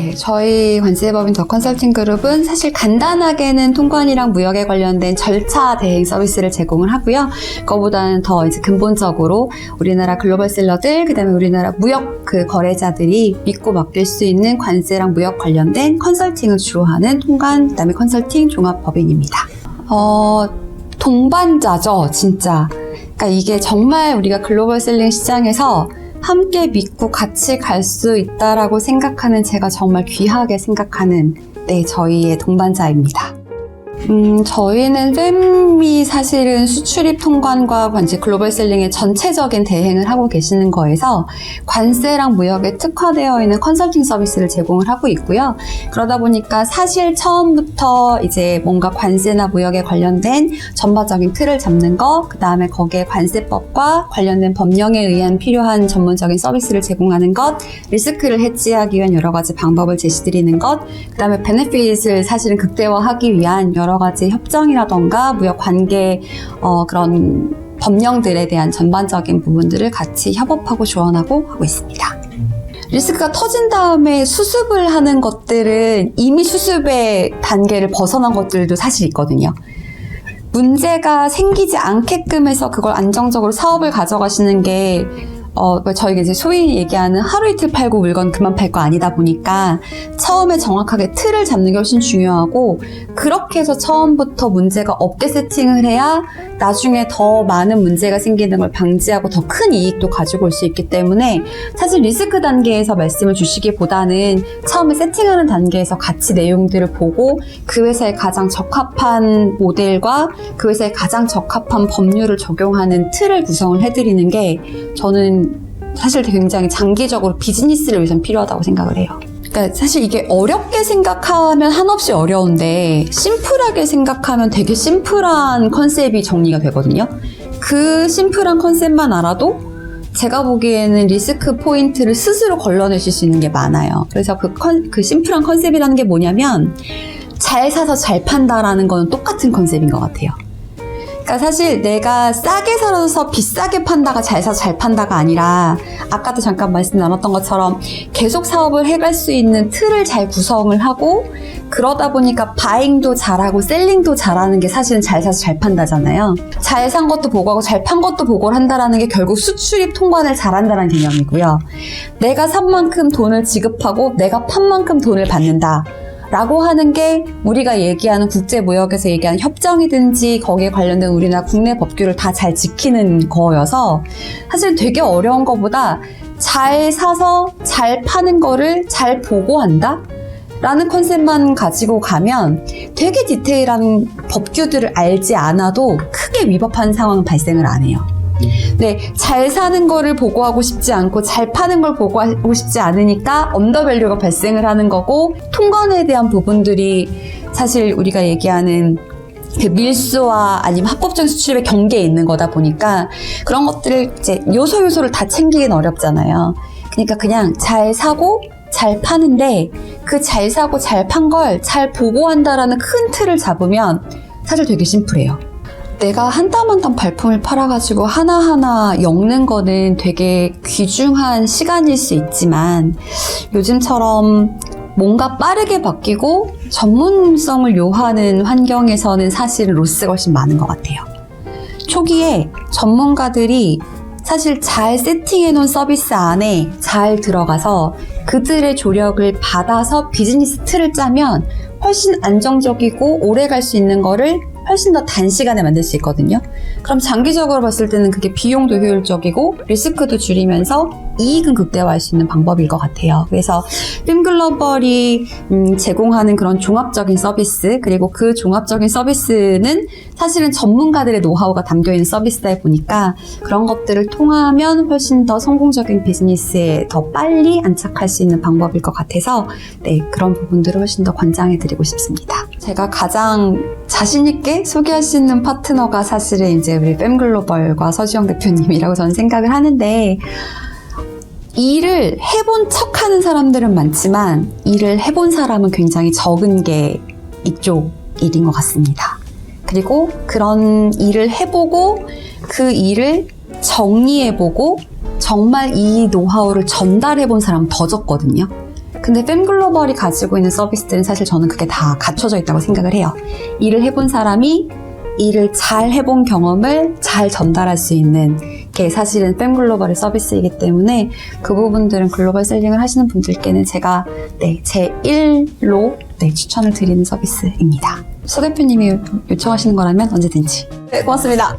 네, 저희 관세법인 더 컨설팅 그룹은 사실 간단하게는 통관이랑 무역에 관련된 절차 대행 서비스를 제공을 하고요. 그거보다는 더 이제 근본적으로 우리나라 글로벌 셀러들, 그다음에 우리나라 무역 거래자들이 믿고 맡길 수 있는 관세랑 무역 관련된 컨설팅을 주로 하는 통관, 그다음에 컨설팅 종합법인입니다. 동반자죠, 진짜. 그러니까 이게 정말 우리가 글로벌 셀링 시장에서 함께 믿고 같이 갈 수 있다라고 생각하는, 제가 정말 귀하게 생각하는 저희의 동반자입니다. 저희는 팸이 사실은 수출입 통관과 관세 글로벌 셀링의 전체적인 대행을 하고 계시는 거에서 관세랑 무역에 특화되어 있는 컨설팅 서비스를 제공을 하고 있고요. 그러다 보니까 사실 처음부터 이제 뭔가 관세나 무역에 관련된 전반적인 틀을 잡는 것, 그 다음에 거기에 관세법과 관련된 법령에 의한 필요한 전문적인 서비스를 제공하는 것, 리스크를 해지하기 위한 여러 가지 방법을 제시드리는 것, 그 다음에 베네핏을 사실은 극대화하기 위한 여러 가지 협정이라던가 무역 관계 그런 법령들에 대한 전반적인 부분들을 같이 협업하고 조언하고 하고 있습니다. 리스크가 터진 다음에 수습을 하는 것들은 이미 수습의 단계를 벗어난 것들도 사실 있거든요. 문제가 생기지 않게끔 해서 그걸 안정적으로 사업을 가져가시는 게 저희가 이제 소위 얘기하는 하루 이틀 팔고 물건 그만 팔 거 아니다 보니까 처음에 정확하게 틀을 잡는 게 훨씬 중요하고, 그렇게 해서 처음부터 문제가 없게 세팅을 해야 나중에 더 많은 문제가 생기는 걸 방지하고 더 큰 이익도 가지고 올 수 있기 때문에, 사실 리스크 단계에서 말씀을 주시기보다는 처음에 세팅하는 단계에서 같이 내용들을 보고 그 회사에 가장 적합한 모델과 그 회사에 가장 적합한 법률을 적용하는 틀을 구성을 해드리는 게 저는 사실 굉장히 장기적으로 비즈니스를 위해서는 필요하다고 생각을 해요. 그러니까 사실 이게 어렵게 생각하면 한없이 어려운데 심플하게 생각하면 되게 심플한 컨셉이 정리가 되거든요. 그 심플한 컨셉만 알아도 제가 보기에는 리스크 포인트를 스스로 걸러내실 수 있는 게 많아요. 그래서 그 심플한 컨셉이라는 게 뭐냐면, 잘 사서 잘 판다라는 거는 똑같은 컨셉인 것 같아요. 그러니까 사실 내가 싸게 사서 비싸게 판다가 잘 사서 잘 판다가 아니라, 아까도 잠깐 말씀 나눴던 것처럼 계속 사업을 해갈 수 있는 틀을 잘 구성을 하고, 그러다 보니까 바잉도 잘하고 셀링도 잘하는 게 사실은 잘 사서 잘 판다잖아요. 잘 산 것도 보고하고 잘 판 것도 보고를 한다라는 게 결국 수출입 통관을 잘한다는 개념이고요. 내가 산 만큼 돈을 지급하고 내가 판 만큼 돈을 받는다 라고 하는 게 우리가 얘기하는 국제무역에서 얘기하는 협정이든지 거기에 관련된 우리나라 국내 법규를 다 잘 지키는 거여서, 사실 되게 어려운 것보다 잘 사서 잘 파는 거를 잘 보고한다? 라는 컨셉만 가지고 가면 되게 디테일한 법규들을 알지 않아도 크게 위법한 상황은 발생을 안 해요. 네, 잘 사는 거를 보고하고 싶지 않고 잘 파는 걸 보고하고 싶지 않으니까 언더밸류가 발생을 하는 거고, 통관에 대한 부분들이 사실 우리가 얘기하는 그 밀수와 아니면 합법적인 수출입의 경계에 있는 거다 보니까 그런 것들을 이제 요소를 다 챙기긴 어렵잖아요. 그러니까 그냥 잘 사고 잘 파는데 그 잘 사고 잘 판 걸 잘 보고한다라는 큰 틀을 잡으면 사실 되게 심플해요. 내가 한 땀 한 땀 발품을 팔아가지고 하나하나 엮는 거는 되게 귀중한 시간일 수 있지만, 요즘처럼 뭔가 빠르게 바뀌고 전문성을 요하는 환경에서는 사실은 로스가 훨씬 많은 것 같아요. 초기에 전문가들이 사실 잘 세팅해 놓은 서비스 안에 잘 들어가서 그들의 조력을 받아서 비즈니스 틀을 짜면 훨씬 안정적이고 오래 갈 수 있는 거를 훨씬 더 단시간에 만들 수 있거든요. 그럼 장기적으로 봤을 때는 그게 비용도 효율적이고 리스크도 줄이면서 이익은 극대화할 수 있는 방법일 것 같아요. 그래서 팸글로벌이 제공하는 그런 종합적인 서비스, 그리고 그 종합적인 서비스는 사실은 전문가들의 노하우가 담겨있는 서비스다 보니까 그런 것들을 통하면 훨씬 더 성공적인 비즈니스에 더 빨리 안착할 수 있는 방법일 것 같아서 그런 부분들을 훨씬 더 권장해드리고 싶습니다. 제가 가장 자신있게 소개할 수 있는 파트너가 사실은 이제 우리 팸글로벌과 서지영 대표님이라고 저는 생각을 하는데, 일을 해본 척 하는 사람들은 많지만 일을 해본 사람은 굉장히 적은 게 이쪽 일인 것 같습니다. 그리고 그런 일을 해보고 그 일을 정리해보고 정말 이 노하우를 전달해본 사람은 더 적거든요. 근데 fem글로벌이 가지고 있는 서비스들은 사실 저는 그게 다 갖춰져 있다고 생각을 해요. 일을 해본 사람이 일을 잘 해본 경험을 잘 전달할 수 있는 게 사실은 fem글로벌의 서비스이기 때문에 그 부분들은 글로벌 셀링을 하시는 분들께는 제가 제 1로 추천을 드리는 서비스입니다. 소 대표님이 요청하시는 거라면 언제든지. 네, 고맙습니다.